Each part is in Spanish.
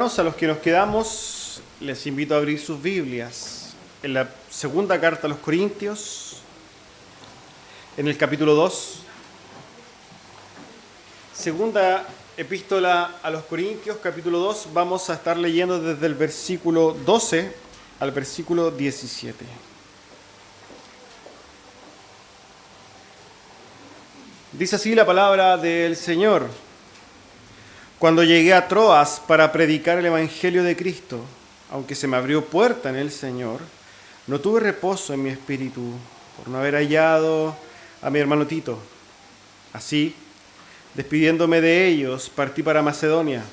A los que nos quedamos, les invito a abrir sus Biblias en la segunda carta a los Corintios, en el capítulo 2. Segunda epístola a los Corintios, capítulo 2, vamos a estar leyendo desde el versículo 12 al versículo 17. Dice así la palabra del Señor. Cuando llegué a Troas para predicar el Evangelio de Cristo, aunque se me abrió puerta en el Señor, no tuve reposo en mi espíritu por no haber hallado a mi hermano Tito. Así, despidiéndome de ellos, partí para Macedonia.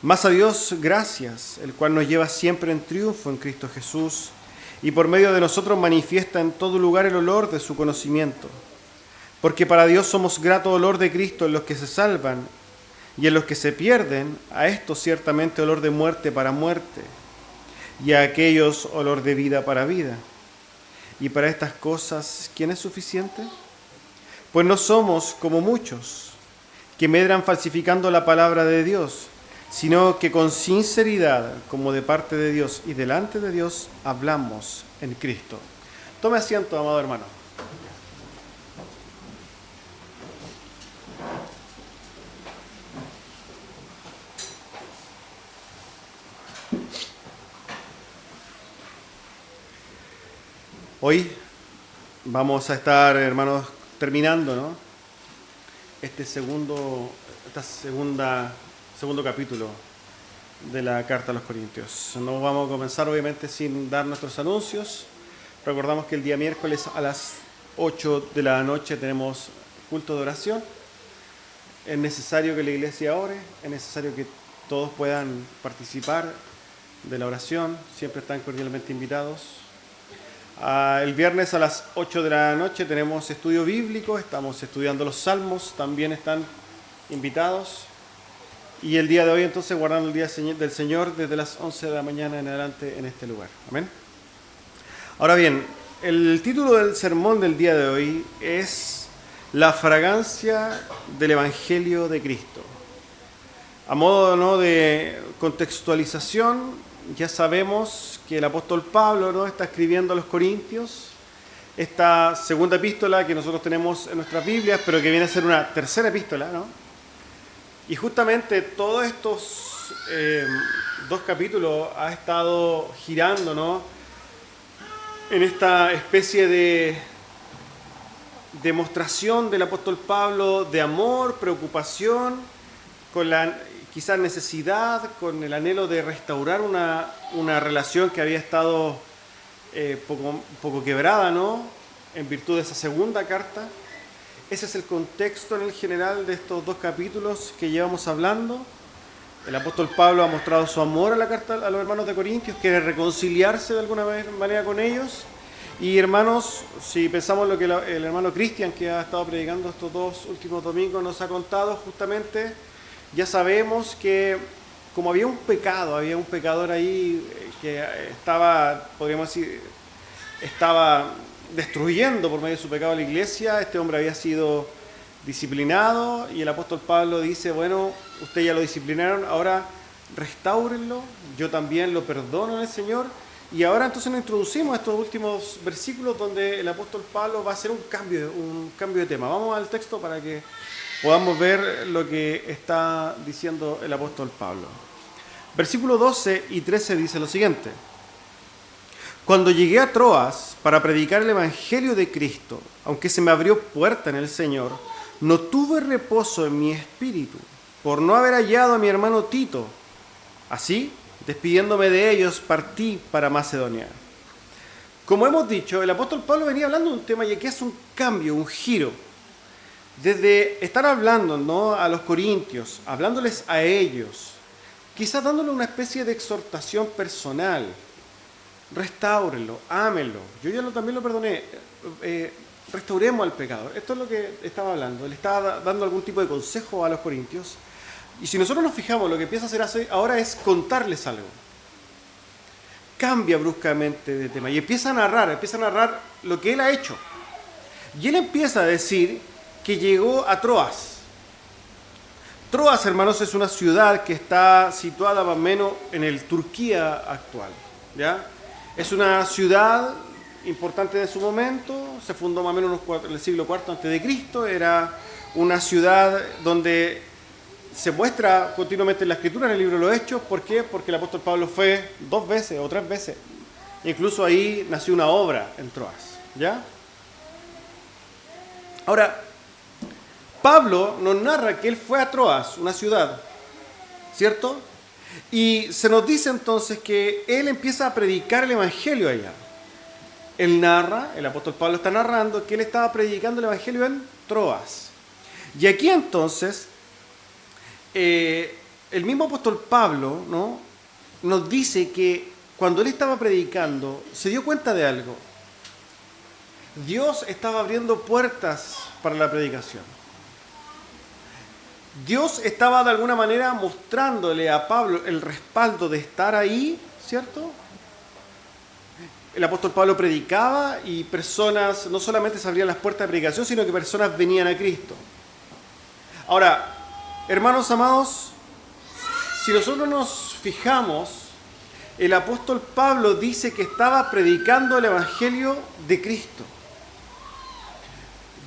Mas a Dios gracias, el cual nos lleva siempre en triunfo en Cristo Jesús, y por medio de nosotros manifiesta en todo lugar el olor de su conocimiento. Porque para Dios somos grato olor de Cristo en los que se salvan, y en los que se pierden, a estos ciertamente olor de muerte para muerte, y a aquellos olor de vida para vida. Y para estas cosas, ¿quién es suficiente? Pues no somos como muchos, que medran falsificando la palabra de Dios, sino que con sinceridad, como de parte de Dios y delante de Dios, hablamos en Cristo. Tome asiento, amado hermano. Hoy vamos a estar, hermanos, terminando, ¿no? Segundo capítulo de la carta a los Corintios. No vamos a comenzar, obviamente, sin dar nuestros anuncios. Recordamos que el día miércoles a las 8 de la noche tenemos culto de oración. Es necesario que la iglesia ore, es necesario que todos puedan participar de la oración. Siempre están cordialmente invitados. El viernes a las 8 de la noche tenemos estudio bíblico, estamos estudiando los salmos, también están invitados. Y el día de hoy entonces guardando el día del Señor desde las 11 de la mañana en adelante en este lugar. Amén. Ahora bien, el título del sermón del día de hoy es La fragancia del Evangelio de Cristo. A modo, ¿no?, de contextualización, ya sabemos que el apóstol Pablo, ¿no?, está escribiendo a los Corintios esta segunda epístola que nosotros tenemos en nuestras Biblias, pero que viene a ser una tercera epístola, ¿no? Y justamente todos estos dos capítulos ha estado girando, ¿no?, en esta especie de demostración del apóstol Pablo de amor, preocupación, con la quizás necesidad, con el anhelo de restaurar una relación que había estado poco quebrada, ¿no?, en virtud de esa segunda carta. Ese es el contexto en el general de estos dos capítulos que llevamos hablando. El apóstol Pablo ha mostrado su amor a la carta a los hermanos de Corintios, quiere reconciliarse de alguna manera con ellos. Y hermanos, si pensamos lo que el hermano Cristian, que ha estado predicando estos dos últimos domingos, nos ha contado justamente, ya sabemos que como había un pecador ahí que estaba, podríamos decir, estaba destruyendo por medio de su pecado a la iglesia. Este hombre había sido disciplinado y el apóstol Pablo dice, bueno, ustedes ya lo disciplinaron, ahora restáurenlo, yo también lo perdono en el Señor. Y ahora entonces nos introducimos a estos últimos versículos donde el apóstol Pablo va a hacer un cambio de tema. Vamos al texto para que podamos ver lo que está diciendo el apóstol Pablo. Versículos 12 y 13 dice lo siguiente. Cuando llegué a Troas para predicar el Evangelio de Cristo, aunque se me abrió puerta en el Señor, no tuve reposo en mi espíritu por no haber hallado a mi hermano Tito. Así, despidiéndome de ellos, partí para Macedonia. Como hemos dicho, el apóstol Pablo venía hablando de un tema y aquí es un cambio, un giro. Desde estar hablando, ¿no?, a los corintios, hablándoles a ellos, quizás dándole una especie de exhortación personal. Restáurenlo, ámenlo. Yo ya también lo perdoné. Restauremos al pecador. Esto es lo que estaba hablando. Él estaba dando algún tipo de consejo a los corintios. Y si nosotros nos fijamos, lo que empieza a hacer ahora es contarles algo. Cambia bruscamente de tema y empieza a narrar lo que él ha hecho. Y él empieza a decir que llegó a Troas. Troas, hermanos, es una ciudad que está situada más o menos en el Turquía actual, ¿ya? Es una ciudad importante de su momento, se fundó más o menos en el siglo IV a.C., era una ciudad donde se muestra continuamente en la Escritura, en el libro de los Hechos. ¿Por qué? Porque el apóstol Pablo fue 2 veces o 3 veces. Incluso ahí nació una obra en Troas, ¿ya? Ahora, Pablo nos narra que él fue a Troas, una ciudad, ¿cierto? Y se nos dice entonces que él empieza a predicar el Evangelio allá. Él narra, el apóstol Pablo está narrando que él estaba predicando el Evangelio en Troas. Y aquí entonces, el mismo apóstol Pablo, ¿no?, nos dice que cuando él estaba predicando, se dio cuenta de algo. Dios estaba abriendo puertas para la predicación. Dios estaba de alguna manera mostrándole a Pablo el respaldo de estar ahí, ¿cierto? El apóstol Pablo predicaba y personas, no solamente se abrían las puertas de predicación, sino que personas venían a Cristo. Ahora, hermanos amados, si nosotros nos fijamos, el apóstol Pablo dice que estaba predicando el Evangelio de Cristo.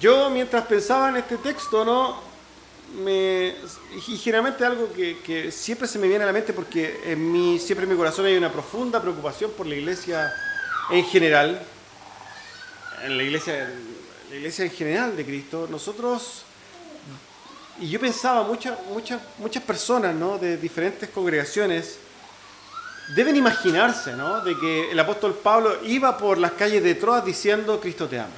Yo, mientras pensaba en este texto, ¿no?, y generalmente algo que siempre se me viene a la mente, porque siempre en mi corazón hay una profunda preocupación por la iglesia en general, en la iglesia en general de Cristo. Y yo pensaba, muchas personas, ¿no?, de diferentes congregaciones deben imaginarse, ¿no?, de que el apóstol Pablo iba por las calles de Troas diciendo Cristo te ama.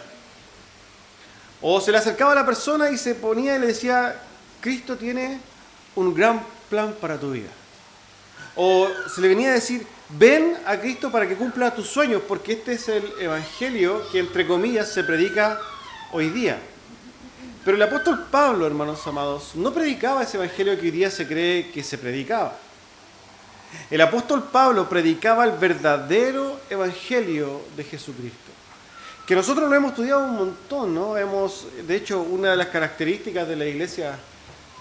O se le acercaba a la persona y se ponía y le decía, Cristo tiene un gran plan para tu vida. O se le venía a decir, ven a Cristo para que cumpla tus sueños, porque este es el Evangelio que, entre comillas, se predica hoy día. Pero el apóstol Pablo, hermanos amados, no predicaba ese Evangelio que hoy día se cree que se predicaba. El apóstol Pablo predicaba el verdadero Evangelio de Jesucristo, que nosotros lo hemos estudiado un montón, ¿no? De hecho, una de las características de la iglesia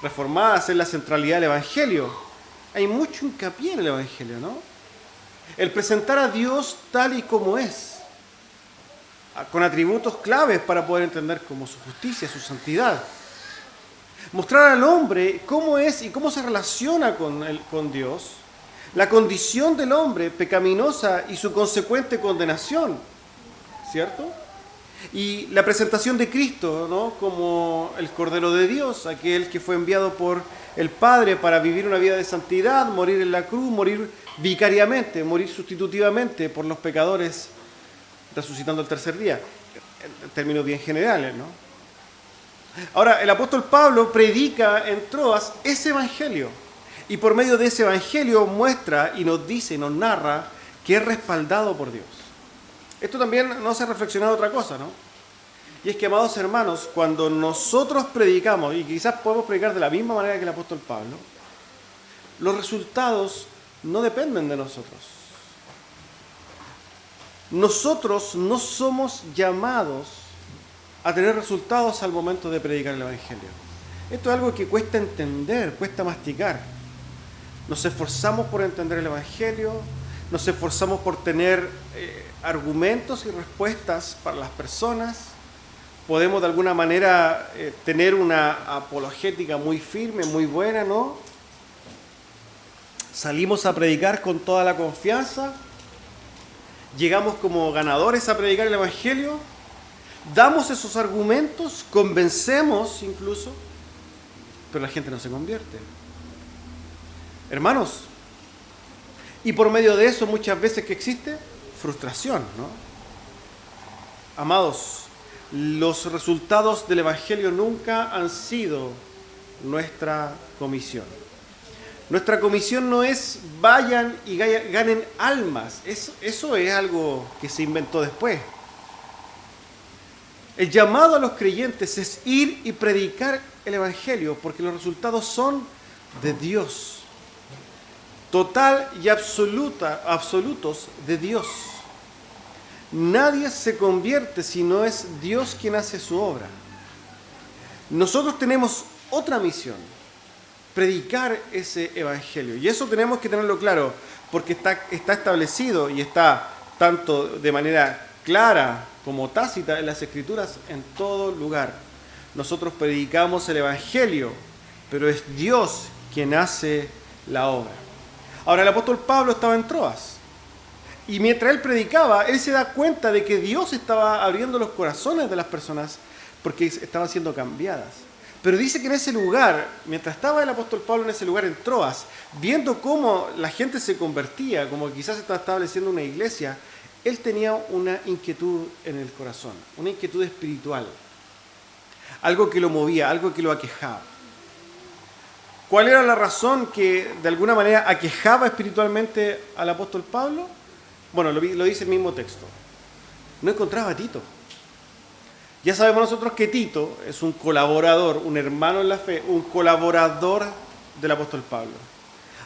reformada es la centralidad del Evangelio. Hay mucho hincapié en el Evangelio, ¿no? El presentar a Dios tal y como es, con atributos claves para poder entender como su justicia, su santidad. Mostrar al hombre cómo es y cómo se relaciona con Dios, la condición del hombre pecaminosa y su consecuente condenación, ¿cierto? Y la presentación de Cristo, ¿no?, como el Cordero de Dios, aquel que fue enviado por el Padre para vivir una vida de santidad, morir en la cruz, morir vicariamente, morir sustitutivamente por los pecadores, resucitando el tercer día, en términos bien generales, ¿no? Ahora, el apóstol Pablo predica en Troas ese evangelio, y por medio de ese evangelio muestra y nos dice, nos narra que es respaldado por Dios. Esto también nos hace reflexionar otra cosa, ¿no? Y es que, amados hermanos, cuando nosotros predicamos, y quizás podemos predicar de la misma manera que el apóstol Pablo, los resultados no dependen de nosotros. Nosotros no somos llamados a tener resultados al momento de predicar el Evangelio. Esto es algo que cuesta entender, cuesta masticar. Nos esforzamos por entender el Evangelio, nos esforzamos por tener argumentos y respuestas para las personas. Podemos de alguna manera tener una apologética muy firme, muy buena, ¿no? Salimos a predicar con toda la confianza, llegamos como ganadores a predicar el Evangelio, damos esos argumentos, convencemos incluso, pero la gente no se convierte. Hermanos, y por medio de eso muchas veces que existe frustración, ¿no? Amados, los resultados del Evangelio nunca han sido nuestra comisión. Nuestra comisión no es vayan y ganen almas. Eso es algo que se inventó después. El llamado a los creyentes es ir y predicar el Evangelio, porque los resultados son de Dios. Total y absolutos de Dios. Nadie se convierte si no es Dios quien hace su obra. Nosotros tenemos otra misión. predicar ese evangelio. Y eso tenemos que tenerlo claro, porque está establecido y está tanto de manera clara como tácita en las Escrituras en todo lugar. Nosotros predicamos el evangelio, pero es Dios quien hace la obra. Ahora, el apóstol Pablo estaba en Troas, y mientras él predicaba, él se da cuenta de que Dios estaba abriendo los corazones de las personas porque estaban siendo cambiadas. Pero dice que en ese lugar, mientras estaba el apóstol Pablo en ese lugar en Troas, viendo cómo la gente se convertía, como quizás se estaba estableciendo una iglesia, él tenía una inquietud en el corazón, una inquietud espiritual. Algo que lo movía, algo que lo aquejaba. ¿Cuál era la razón que de alguna manera aquejaba espiritualmente al apóstol Pablo? Bueno, lo dice el mismo texto. No encontraba a Tito. Ya sabemos nosotros que Tito es un colaborador, un hermano en la fe, un colaborador del apóstol Pablo.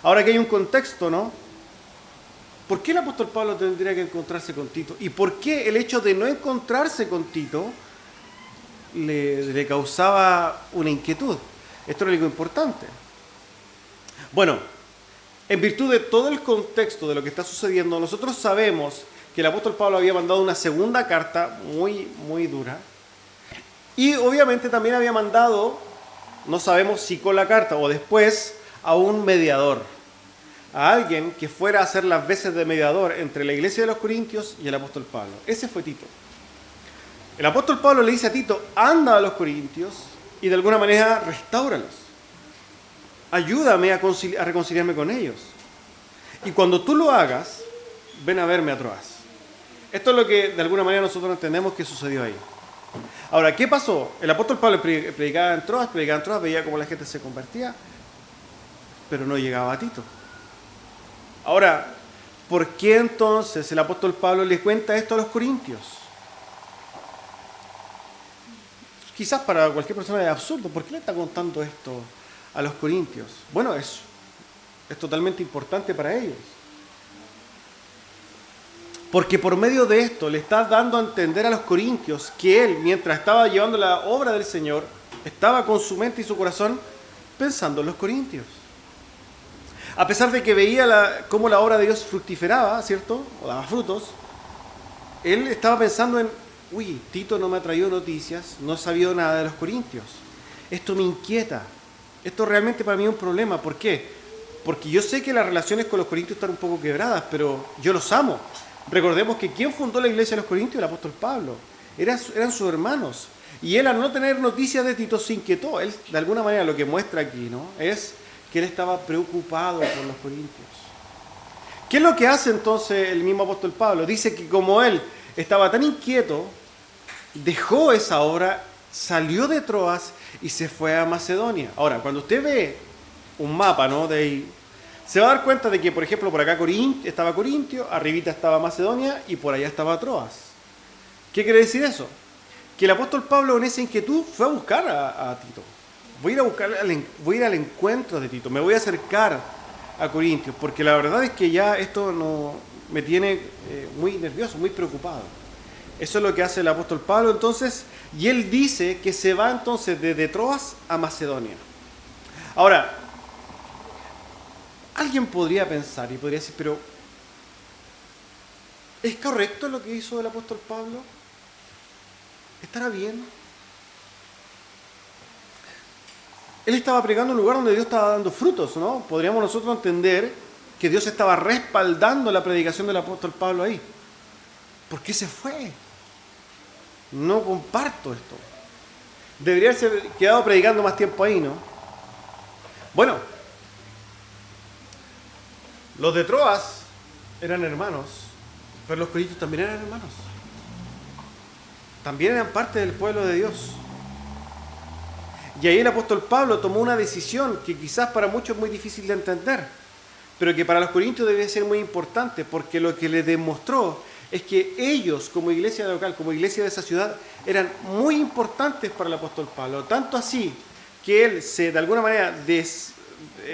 Ahora que hay un contexto, ¿no? ¿Por qué el apóstol Pablo tendría que encontrarse con Tito? ¿Y por qué el hecho de no encontrarse con Tito le causaba una inquietud? Esto es algo importante. Bueno, en virtud de todo el contexto de lo que está sucediendo, nosotros sabemos que el apóstol Pablo había mandado una segunda carta muy, muy dura. Y obviamente también había mandado, no sabemos si con la carta o después, a un mediador. A alguien que fuera a hacer las veces de mediador entre la iglesia de los Corintios y el apóstol Pablo. Ese fue Tito. El apóstol Pablo le dice a Tito, anda a los Corintios y de alguna manera restáuralos. Ayúdame a reconciliarme con ellos. Y cuando tú lo hagas, ven a verme a Troas. Esto es lo que de alguna manera nosotros entendemos que sucedió ahí. Ahora, ¿qué pasó? El apóstol Pablo predicaba en Troas, veía cómo la gente se convertía, pero no llegaba a Tito. Ahora, ¿por qué entonces el apóstol Pablo le cuenta esto a los corintios? Quizás para cualquier persona es absurdo. ¿Por qué le está contando esto a los corintios? Bueno, es totalmente importante para ellos. Porque por medio de esto le está dando a entender a los corintios que él, mientras estaba llevando la obra del Señor, estaba con su mente y su corazón pensando en los corintios. A pesar de que veía cómo la obra de Dios fructiferaba, ¿cierto? O daba frutos, él estaba pensando en, Tito no me ha traído noticias, no he sabido nada de los corintios. Esto me inquieta. Esto realmente para mí es un problema. ¿Por qué? Porque yo sé que las relaciones con los corintios están un poco quebradas, pero yo los amo. Recordemos que ¿quién fundó la iglesia de los corintios? El apóstol Pablo. Eran sus hermanos. Y él, al no tener noticias de Tito, se inquietó. Él, de alguna manera, lo que muestra aquí, ¿no?, es que él estaba preocupado por los corintios. ¿Qué es lo que hace entonces el mismo apóstol Pablo? Dice que como él estaba tan inquieto, dejó esa obra, salió de Troas y se fue a Macedonia. Ahora, cuando usted ve un mapa, ¿no?, de ahí, se va a dar cuenta de que, por ejemplo, por acá estaba Corintio, arribita estaba Macedonia y por allá estaba Troas. ¿Qué quiere decir eso? Que el apóstol Pablo en esa inquietud fue a buscar a Tito. Voy a ir al encuentro de Tito, me voy a acercar a Corintios, porque la verdad es que ya esto me tiene muy nervioso, muy preocupado. Eso es lo que hace el apóstol Pablo entonces, y él dice que se va entonces desde Troas a Macedonia. Ahora, alguien podría pensar y podría decir, pero ¿es correcto lo que hizo el apóstol Pablo? ¿Estará bien? Él estaba predicando en un lugar donde Dios estaba dando frutos, ¿no? Podríamos nosotros entender que Dios estaba respaldando la predicación del apóstol Pablo ahí. ¿Por qué se fue? No comparto esto. Debería haberse quedado predicando más tiempo ahí, ¿no? Bueno, los de Troas eran hermanos, pero los corintios también eran hermanos. También eran parte del pueblo de Dios. Y ahí el apóstol Pablo tomó una decisión que quizás para muchos es muy difícil de entender, pero que para los corintios debe ser muy importante, porque lo que les demostró es que ellos, como iglesia local, como iglesia de esa ciudad, eran muy importantes para el apóstol Pablo. Tanto así que él de alguna manera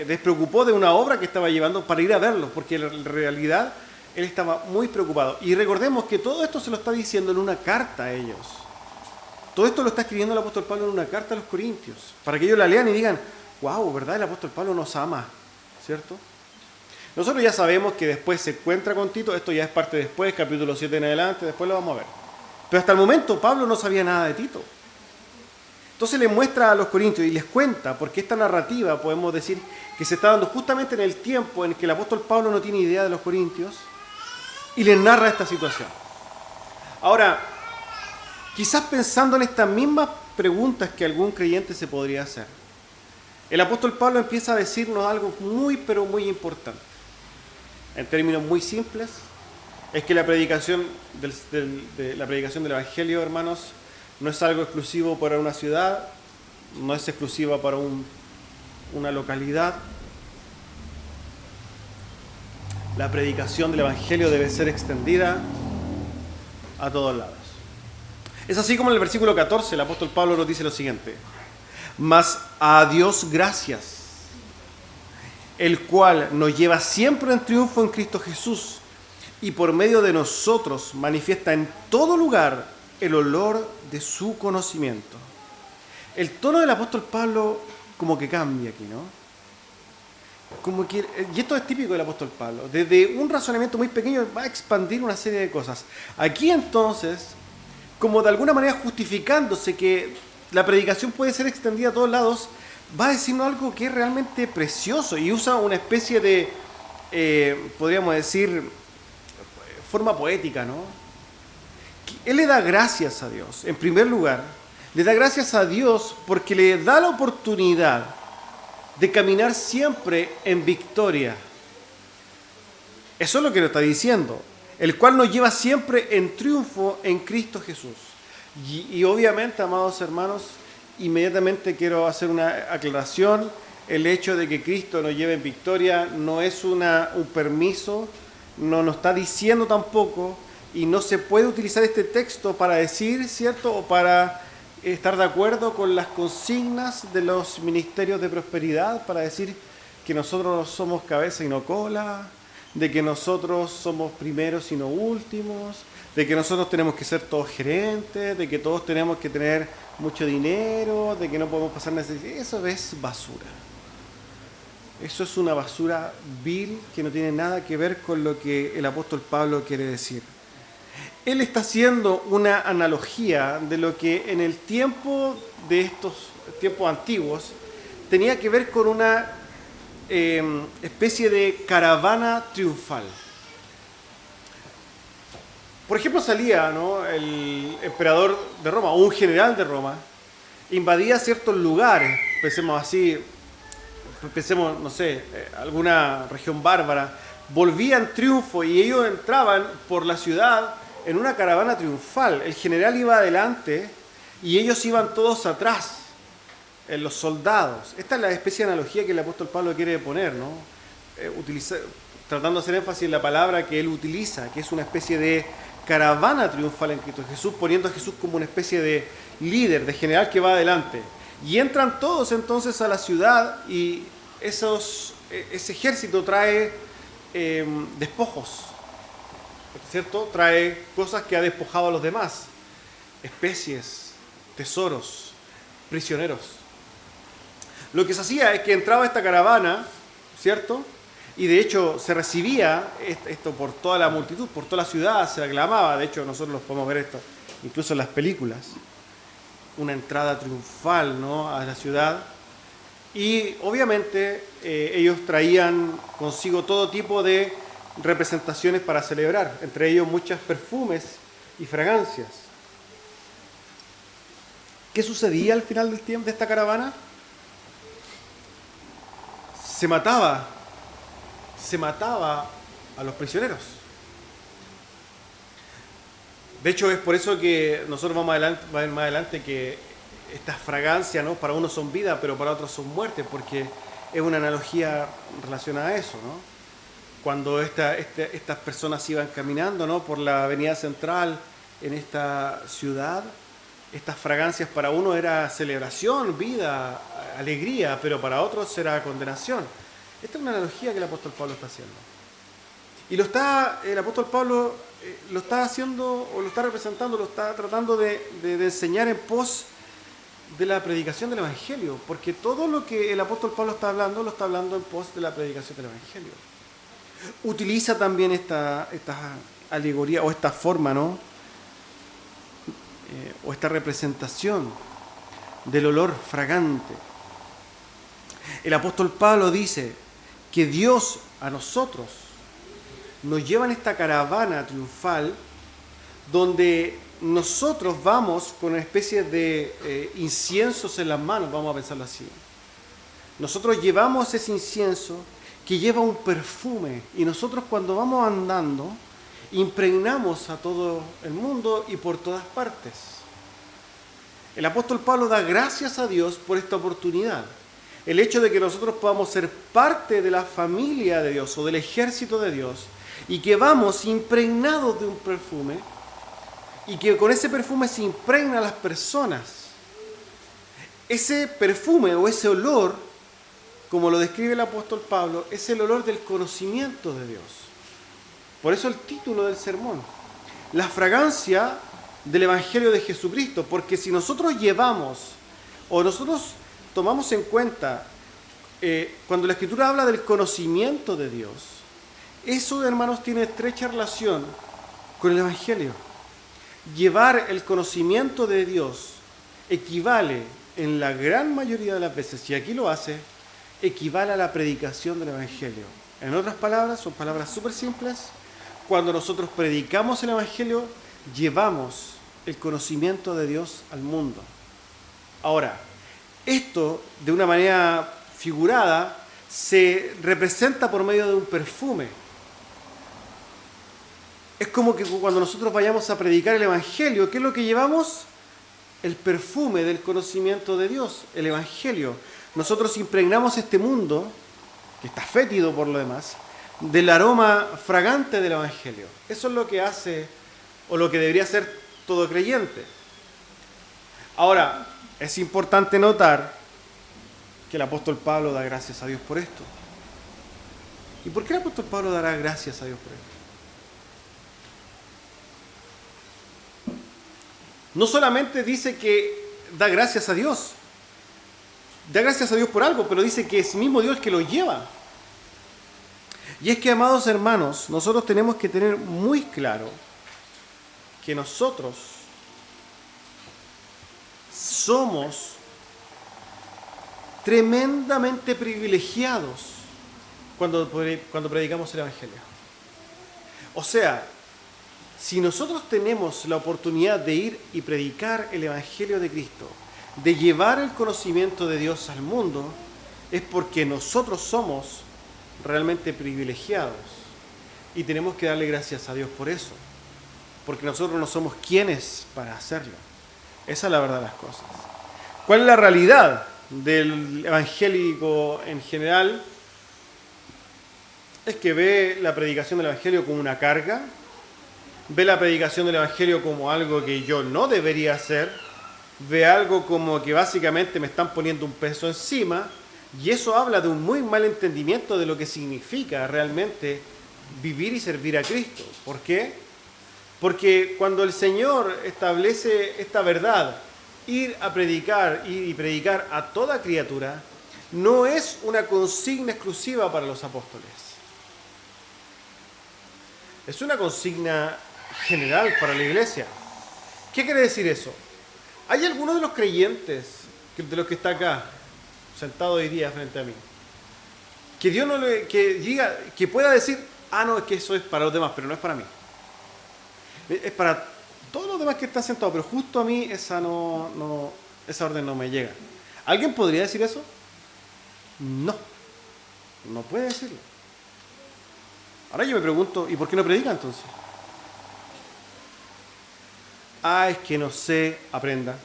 despreocupó de una obra que estaba llevando para ir a verlos, porque en realidad él estaba muy preocupado. Y recordemos que todo esto se lo está diciendo en una carta a ellos. Todo esto lo está escribiendo el apóstol Pablo en una carta a los corintios, para que ellos la lean y digan, wow, ¿verdad? El apóstol Pablo nos ama, ¿cierto? Nosotros ya sabemos que después se encuentra con Tito, esto ya es parte después, capítulo 7 en adelante, después lo vamos a ver. Pero hasta el momento Pablo no sabía nada de Tito. Entonces le muestra a los corintios y les cuenta, porque esta narrativa podemos decir que se está dando justamente en el tiempo en que el apóstol Pablo no tiene idea de los corintios y les narra esta situación. Ahora, quizás pensando en estas mismas preguntas que algún creyente se podría hacer, el apóstol Pablo empieza a decirnos algo muy, pero muy importante. En términos muy simples, es que la predicación del Evangelio, hermanos, no es algo exclusivo para una ciudad, no es exclusiva para una localidad. La predicación del Evangelio debe ser extendida a todos lados. Es así como en el versículo 14 el apóstol Pablo nos dice lo siguiente: mas a Dios gracias, el cual nos lleva siempre en triunfo en Cristo Jesús, y por medio de nosotros manifiesta en todo lugar el olor de su conocimiento. El tono del apóstol Pablo como que cambia aquí, ¿no? Y esto es típico del apóstol Pablo. Desde un razonamiento muy pequeño va a expandir una serie de cosas. Aquí entonces, como de alguna manera justificándose que la predicación puede ser extendida a todos lados, va a decirnos algo que es realmente precioso y usa una especie de, podríamos decir, forma poética, ¿no? Él le da gracias a Dios, en primer lugar, le da gracias a Dios porque le da la oportunidad de caminar siempre en victoria. Eso es lo que nos está diciendo, el cual nos lleva siempre en triunfo en Cristo Jesús. Y obviamente, amados hermanos, inmediatamente quiero hacer una aclaración. El hecho de que Cristo nos lleve en victoria no es un permiso, no nos está diciendo tampoco, y no se puede utilizar este texto para decir, ¿cierto?, o para estar de acuerdo con las consignas de los ministerios de prosperidad, para decir que nosotros somos cabeza y no cola, de que nosotros somos primeros y no últimos, de que nosotros tenemos que ser todos gerentes, de que todos tenemos que tener mucho dinero, de que no podemos pasar necesidad. Eso es basura. Eso es una basura vil que no tiene nada que ver con lo que el apóstol Pablo quiere decir. Él está haciendo una analogía de lo que en el tiempo de estos tiempos antiguos tenía que ver con una especie de caravana triunfal. Por ejemplo, salía, ¿no?, el emperador de Roma o un general de Roma, invadía ciertos lugares, pensemos, no sé, alguna región bárbara, volvía en triunfo y ellos entraban por la ciudad en una caravana triunfal. El general iba adelante y ellos iban todos atrás, los soldados. Esta es la especie de analogía que el apóstol Pablo quiere poner, ¿no? Tratando de hacer énfasis en la palabra que él utiliza, que es una especie de caravana triunfal en Cristo Jesús, poniendo a Jesús como una especie de líder, de general que va adelante. Y entran todos entonces a la ciudad y ese ejército trae despojos, ¿cierto? Trae cosas que ha despojado a los demás, especies, tesoros, prisioneros. Lo que se hacía es que entraba esta caravana, ¿cierto? Y de hecho se recibía esto por toda la multitud, por toda la ciudad, se aclamaba. De hecho nosotros los podemos ver esto incluso en las películas. Una entrada triunfal, ¿no?, a la ciudad. Y obviamente ellos traían consigo todo tipo de representaciones para celebrar, entre ellos muchos perfumes y fragancias. ¿Qué sucedía al final del tiempo de esta caravana? Se mataba a los prisioneros. De hecho, es por eso que nosotros vamos a ver más adelante que estas fragancias, ¿no?, para unos son vida, pero para otros son muerte, porque es una analogía relacionada a eso, ¿no? Cuando estas personas iban caminando, ¿no?, por la avenida central en esta ciudad, estas fragancias para uno era celebración, vida, alegría, pero para otros era condenación. Esta es una analogía que el apóstol Pablo está haciendo. Y el apóstol Pablo lo está haciendo, o lo está representando, lo está tratando de enseñar en pos de la predicación del Evangelio, porque todo lo que el apóstol Pablo está hablando, lo está hablando en pos de la predicación del Evangelio. Utiliza también esta alegoría o esta forma, ¿no? O esta representación del olor fragante. El apóstol Pablo dice que Dios a nosotros nos lleva en esta caravana triunfal donde nosotros vamos con una especie de inciensos en las manos, vamos a pensarlo así. Nosotros llevamos ese incienso que lleva un perfume y nosotros cuando vamos andando impregnamos a todo el mundo y por todas partes. El apóstol Pablo da gracias a Dios por esta oportunidad. El hecho de que nosotros podamos ser parte de la familia de Dios o del ejército de Dios y que vamos impregnados de un perfume y que con ese perfume se impregnan las personas. Ese perfume o ese olor, como lo describe el apóstol Pablo, es el olor del conocimiento de Dios. Por eso el título del sermón, la fragancia del Evangelio de Jesucristo, porque si nosotros llevamos o nosotros tomamos en cuenta cuando la Escritura habla del conocimiento de Dios, eso, hermanos, tiene estrecha relación con el Evangelio. Llevar el conocimiento de Dios equivale en la gran mayoría de las veces, y aquí lo hace, equivale a la predicación del Evangelio. En otras palabras, son palabras súper simples, cuando nosotros predicamos el Evangelio, llevamos el conocimiento de Dios al mundo. Ahora, esto de una manera figurada se representa por medio de un perfume. Es como que cuando nosotros vayamos a predicar el Evangelio, ¿qué es lo que llevamos? El perfume del conocimiento de Dios, el Evangelio. Nosotros impregnamos este mundo, que está fétido por lo demás, del aroma fragante del Evangelio. Eso es lo que hace, o lo que debería hacer todo creyente. Ahora, es importante notar que el apóstol Pablo da gracias a Dios por esto. ¿Y por qué el apóstol Pablo dará gracias a Dios por esto? No solamente dice que da gracias a Dios por algo, pero dice que es mismo Dios que lo lleva. Y es que, amados hermanos, nosotros tenemos que tener muy claro que nosotros somos tremendamente privilegiados cuando predicamos el Evangelio. O sea, si nosotros tenemos la oportunidad de ir y predicar el Evangelio de Cristo, de llevar el conocimiento de Dios al mundo, es porque nosotros somos realmente privilegiados y tenemos que darle gracias a Dios por eso, porque nosotros no somos quienes para hacerlo. Esa es la verdad de las cosas. ¿Cuál es la realidad del evangélico en general? Es que ve la predicación del Evangelio como una carga, ve la predicación del Evangelio como algo que yo no debería hacer, ve algo como que básicamente me están poniendo un peso encima, y eso habla de un muy mal entendimiento de lo que significa realmente vivir y servir a Cristo. ¿Por qué? Porque cuando el Señor establece esta verdad, ir a predicar y predicar a toda criatura, no es una consigna exclusiva para los apóstoles. Es una consigna general para la iglesia. ¿Qué quiere decir eso? Hay algunos de los creyentes, de los que está acá, sentado hoy día frente a mí, que Dios no le, que diga, que pueda decir, no, es que eso es para los demás, pero no es para mí. Es para todos los demás que están sentados, pero justo a mí esa orden no me llega. ¿Alguien podría decir eso? No puede decirlo. Ahora yo me pregunto, ¿y por qué no predica entonces? Es que no sé, aprenda.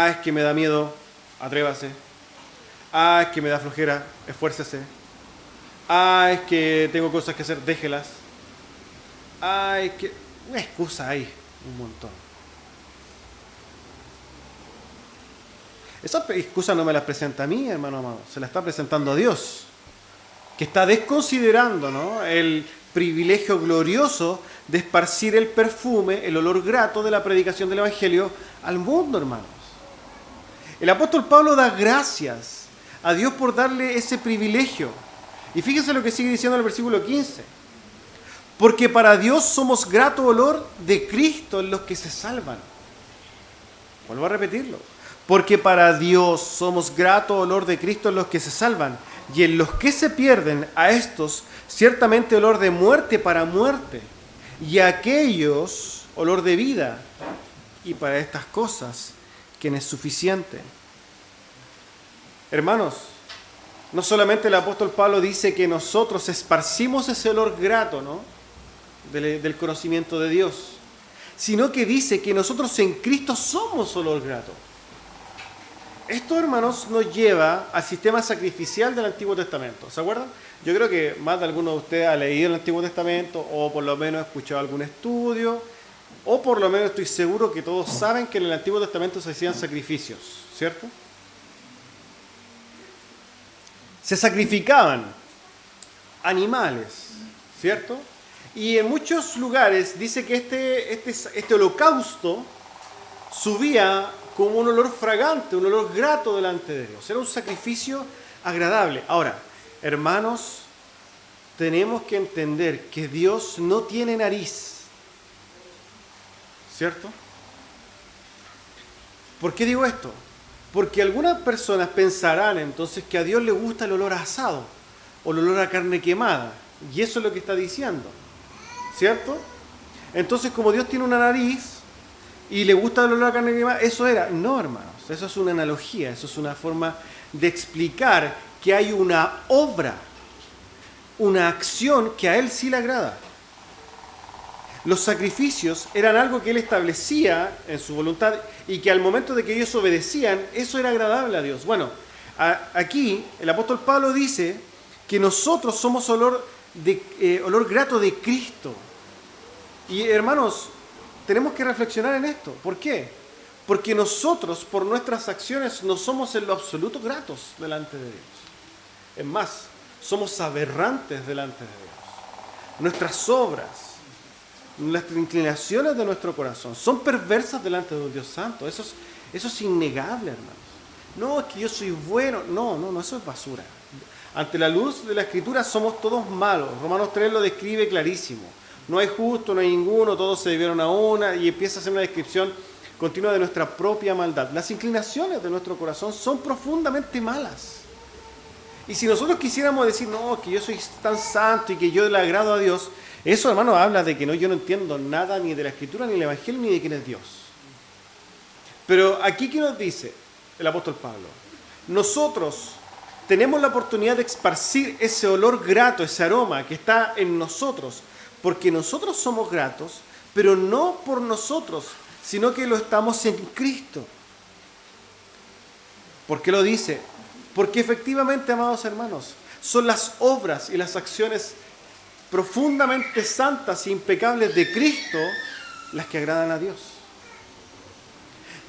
Es que me da miedo, atrévase. Es que me da flojera, esfuércese. Es que tengo cosas que hacer, déjelas. Es que... una excusa hay, un montón. Esas excusas no me las presenta a mí, hermano amado. Se las está presentando a Dios, que está desconsiderando, ¿no?, el privilegio glorioso de esparcir el perfume, el olor grato de la predicación del Evangelio al mundo, hermanos. El apóstol Pablo da gracias a Dios por darle ese privilegio. Y fíjense lo que sigue diciendo en el versículo 15. Porque para Dios somos grato olor de Cristo en los que se salvan. Vuelvo a repetirlo. Porque para Dios somos grato olor de Cristo en los que se salvan. Y en los que se pierden, a estos ciertamente olor de muerte para muerte. Y a aquellos olor de vida. Y para estas cosas, quien es suficiente. Hermanos, no solamente el apóstol Pablo dice que nosotros esparcimos ese olor grato, ¿no?, del conocimiento de Dios, sino que dice que nosotros en Cristo somos olor grato. Esto, hermanos, nos lleva al sistema sacrificial del Antiguo Testamento. ¿Se acuerdan? Yo creo que más de alguno de ustedes ha leído el Antiguo Testamento o por lo menos ha escuchado algún estudio, o por lo menos estoy seguro que todos saben que en el Antiguo Testamento se hacían sacrificios, ¿cierto? Se sacrificaban animales, ¿cierto? Y en muchos lugares dice que este holocausto subía como un olor fragante, un olor grato delante de Dios. Era un sacrificio agradable. Ahora, hermanos, tenemos que entender que Dios no tiene nariz, ¿cierto? ¿Por qué digo esto? Porque algunas personas pensarán entonces que a Dios le gusta el olor a asado o el olor a carne quemada. Y eso es lo que está diciendo, ¿cierto? Entonces, como Dios tiene una nariz y le gusta el olor a carne quemada, eso era. No, hermanos, eso es una analogía, eso es una forma de explicar que hay una obra, una acción que a Él sí le agrada. Los sacrificios eran algo que Él establecía en su voluntad y que al momento de que ellos obedecían, eso era agradable a Dios. Bueno, aquí el apóstol Pablo dice que nosotros somos olor grato de Cristo. Y hermanos, tenemos que reflexionar en esto. ¿Por qué? Porque nosotros, por nuestras acciones, no somos en lo absoluto gratos delante de Dios. Es más, somos aberrantes delante de Dios. Nuestras obras, las inclinaciones de nuestro corazón son perversas delante de un Dios santo. Eso es innegable, hermanos. No, es que yo soy bueno. No, eso es basura. Ante la luz de la Escritura somos todos malos. Romanos 3 lo describe clarísimo. No hay justo, no hay ninguno, todos se debieron a una, y empieza a hacer una descripción continua de nuestra propia maldad. Las inclinaciones de nuestro corazón son profundamente malas. Y si nosotros quisiéramos decir, no, que yo soy tan santo y que yo le agrado a Dios, eso, hermano, habla de que yo no entiendo nada ni de la Escritura, ni del Evangelio, ni de quién es Dios. Pero aquí, ¿qué nos dice el apóstol Pablo? Nosotros tenemos la oportunidad de esparcir ese olor grato, ese aroma que está en nosotros, porque nosotros somos gratos, pero no por nosotros, sino que lo estamos en Cristo. ¿Por qué lo dice? Porque efectivamente, amados hermanos, son las obras y las acciones profundamente santas e impecables de Cristo las que agradan a Dios.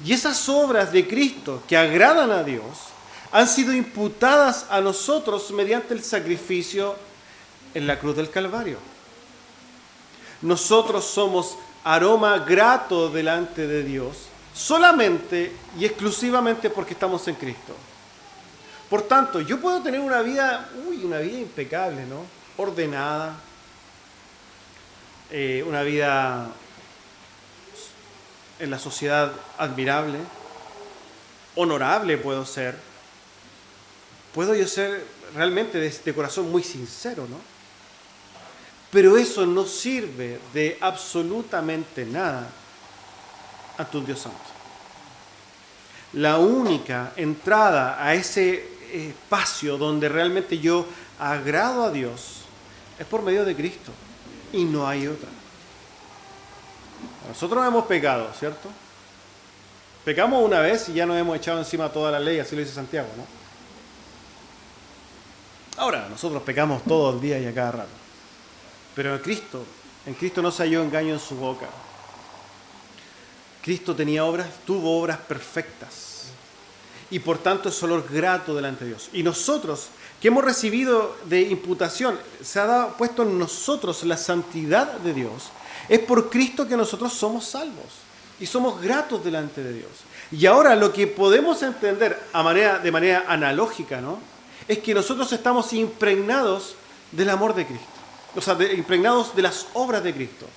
Y esas obras de Cristo que agradan a Dios han sido imputadas a nosotros mediante el sacrificio en la cruz del Calvario. Nosotros somos aroma grato delante de Dios solamente y exclusivamente porque estamos en Cristo. Por tanto, yo puedo tener una vida impecable, ¿no? Ordenada, una vida en la sociedad admirable, honorable puedo ser. Puedo yo ser realmente de corazón muy sincero, ¿no? Pero eso no sirve de absolutamente nada ante un Dios santo. La única entrada a ese espacio donde realmente yo agrado a Dios es por medio de Cristo y no hay otra. Nosotros hemos pecado, ¿cierto? Pecamos una vez y ya nos hemos echado encima toda la ley, así lo dice Santiago, ¿no? Ahora, nosotros pecamos todo el día y a cada rato. Pero en Cristo no se halló engaño en su boca. Cristo tuvo obras perfectas. Y por tanto es olor grato delante de Dios. Y nosotros, que hemos recibido de imputación, se ha puesto en nosotros la santidad de Dios, es por Cristo que nosotros somos salvos. y somos gratos delante de Dios. Y ahora lo que podemos entender de manera analógica, ¿no?, es que nosotros estamos impregnados del amor de Cristo. O sea, impregnados de las obras de Cristo.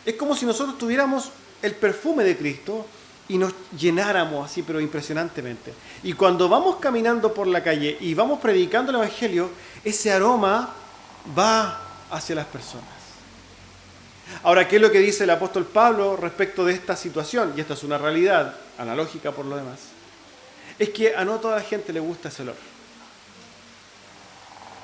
Es como si nosotros tuviéramos el perfume de Cristo y nos llenáramos así, pero impresionantemente. Y cuando vamos caminando por la calle y vamos predicando el Evangelio, ese aroma va hacia las personas. Ahora, ¿qué es lo que dice el apóstol Pablo respecto de esta situación? Y esta es una realidad analógica por lo demás. Es que a no toda la gente le gusta ese olor.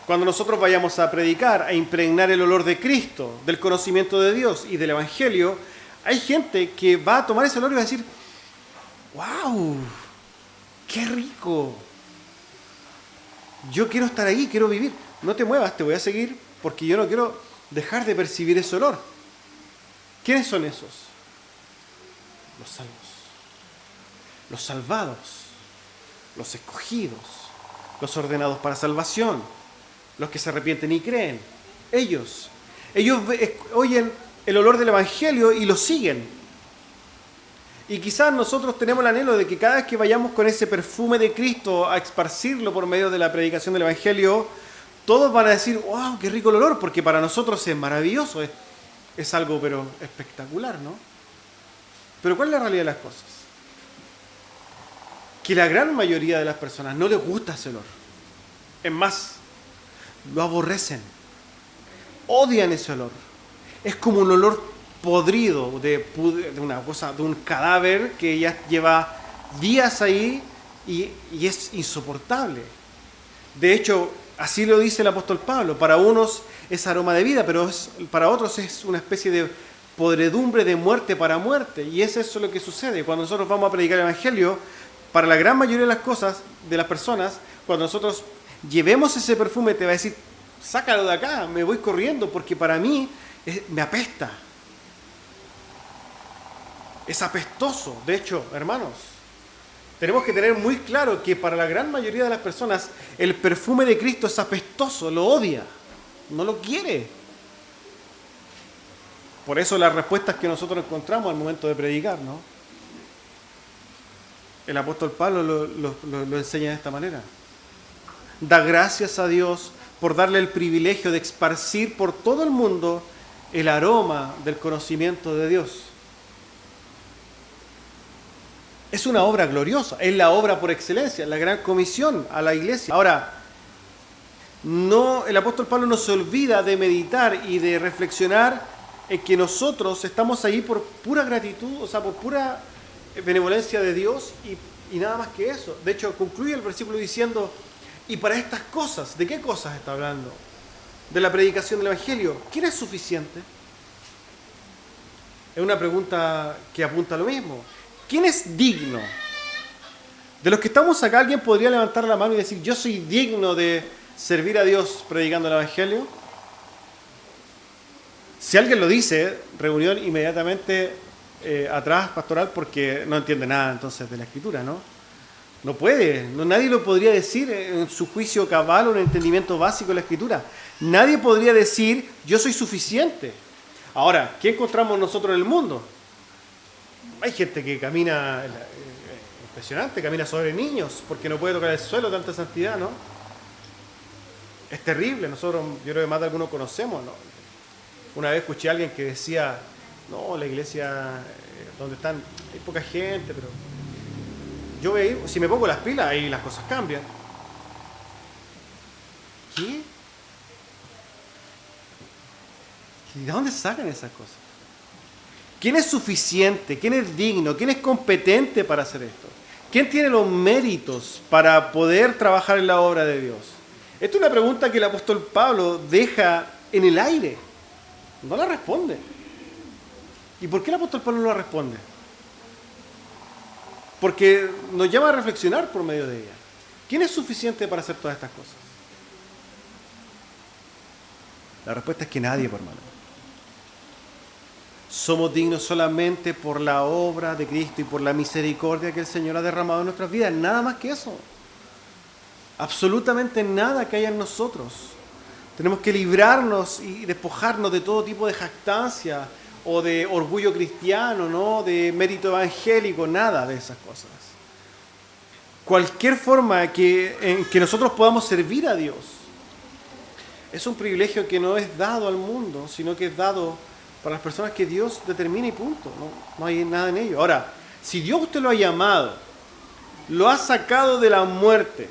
Cuando nosotros vayamos a predicar, a impregnar el olor de Cristo, del conocimiento de Dios y del Evangelio, hay gente que va a tomar ese olor y va a decir, ¡wow! ¡Qué rico! Yo quiero estar ahí, quiero vivir. No te muevas, te voy a seguir porque yo no quiero dejar de percibir ese olor. ¿Quiénes son esos? Los salvos, los salvados, los escogidos, los ordenados para salvación, los que se arrepienten y creen. Ellos oyen el olor del Evangelio y lo siguen. Y quizás nosotros tenemos el anhelo de que cada vez que vayamos con ese perfume de Cristo a esparcirlo por medio de la predicación del Evangelio, todos van a decir, wow, qué rico el olor, porque para nosotros es maravilloso, es algo pero espectacular, ¿no? Pero ¿cuál es la realidad de las cosas? Que la gran mayoría de las personas no les gusta ese olor. Es más, lo aborrecen, odian ese olor. Es como un olor podrido de una cosa, de un cadáver que ya lleva días ahí y es insoportable. De hecho, así lo dice el apóstol Pablo. Para unos es aroma de vida, pero para otros es una especie de podredumbre de muerte para muerte. Y es eso lo que sucede cuando nosotros vamos a predicar el Evangelio. Para la gran mayoría de las cosas, de las personas, cuando nosotros llevemos ese perfume, te va a decir, sácalo de acá, me voy corriendo, porque para mí me apesta. Es apestoso. De hecho, hermanos, tenemos que tener muy claro que para la gran mayoría de las personas el perfume de Cristo es apestoso, lo odia, no lo quiere. Por eso las respuestas que nosotros encontramos al momento de predicar, ¿no? El apóstol Pablo lo enseña de esta manera. Da gracias a Dios por darle el privilegio de esparcir por todo el mundo el aroma del conocimiento de Dios. Es una obra gloriosa, es la obra por excelencia, la gran comisión a la iglesia. Ahora, el apóstol Pablo no se olvida de meditar y de reflexionar en que nosotros estamos ahí por pura gratitud, o sea, por pura benevolencia de Dios y nada más que eso. De hecho, concluye el versículo diciendo, y para estas cosas, ¿de qué cosas está hablando? De la predicación del Evangelio. ¿Quién es suficiente? Es una pregunta que apunta a lo mismo. ¿Quién es digno? De los que estamos acá, ¿alguien podría levantar la mano y decir, yo soy digno de servir a Dios predicando el Evangelio? Si alguien lo dice, reunión inmediatamente atrás, pastoral, porque no entiende nada entonces de la Escritura, ¿no? No puede, nadie lo podría decir en su juicio cabal o en el entendimiento básico de la Escritura. Nadie podría decir, yo soy suficiente. Ahora, ¿qué encontramos nosotros en el mundo? Hay gente que camina, impresionante, camina sobre niños, porque no puede tocar el suelo, tanta santidad, ¿no? Es terrible, nosotros, yo creo que más de algunos conocemos, ¿no? Una vez escuché a alguien que decía, no, la iglesia donde están, hay poca gente, pero yo voy a ir, si me pongo las pilas, ahí las cosas cambian. ¿Qué? ¿Y de dónde sacan esas cosas? ¿Quién es suficiente? ¿Quién es digno? ¿Quién es competente para hacer esto? ¿Quién tiene los méritos para poder trabajar en la obra de Dios? Esta es una pregunta que el apóstol Pablo deja en el aire. No la responde. ¿Y por qué el apóstol Pablo no la responde? Porque nos llama a reflexionar por medio de ella. ¿Quién es suficiente para hacer todas estas cosas? La respuesta es que nadie, por hermano. Somos dignos solamente por la obra de Cristo y por la misericordia que el Señor ha derramado en nuestras vidas. Nada más que eso. Absolutamente nada que haya en nosotros. Tenemos que librarnos y despojarnos de todo tipo de jactancia o de orgullo cristiano, ¿no? De mérito evangélico, nada de esas cosas. Cualquier forma en que nosotros podamos servir a Dios es un privilegio que no es dado al mundo, sino que es dado para las personas que Dios determina y punto. No hay nada en ello. Ahora, si Dios usted lo ha llamado, lo ha sacado de la muerte,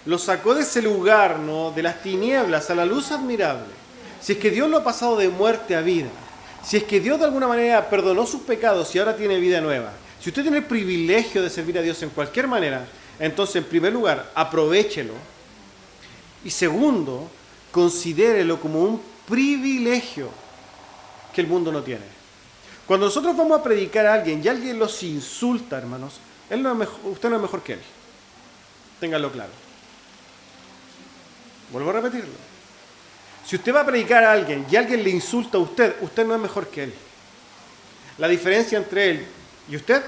lo sacó de ese lugar, ¿no? De las tinieblas a la luz admirable, si es que Dios lo ha pasado de muerte a vida, si es que Dios de alguna manera perdonó sus pecados y ahora tiene vida nueva, si usted tiene el privilegio de servir a Dios en cualquier manera, entonces en primer lugar, aprovéchelo. Y segundo, considérelo como un privilegio que el mundo no tiene. Cuando nosotros vamos a predicar a alguien y alguien los insulta, hermanos, usted no es mejor que él. Ténganlo claro. Vuelvo a repetirlo. Si usted va a predicar a alguien y alguien le insulta a usted, usted no es mejor que él. La diferencia entre él y usted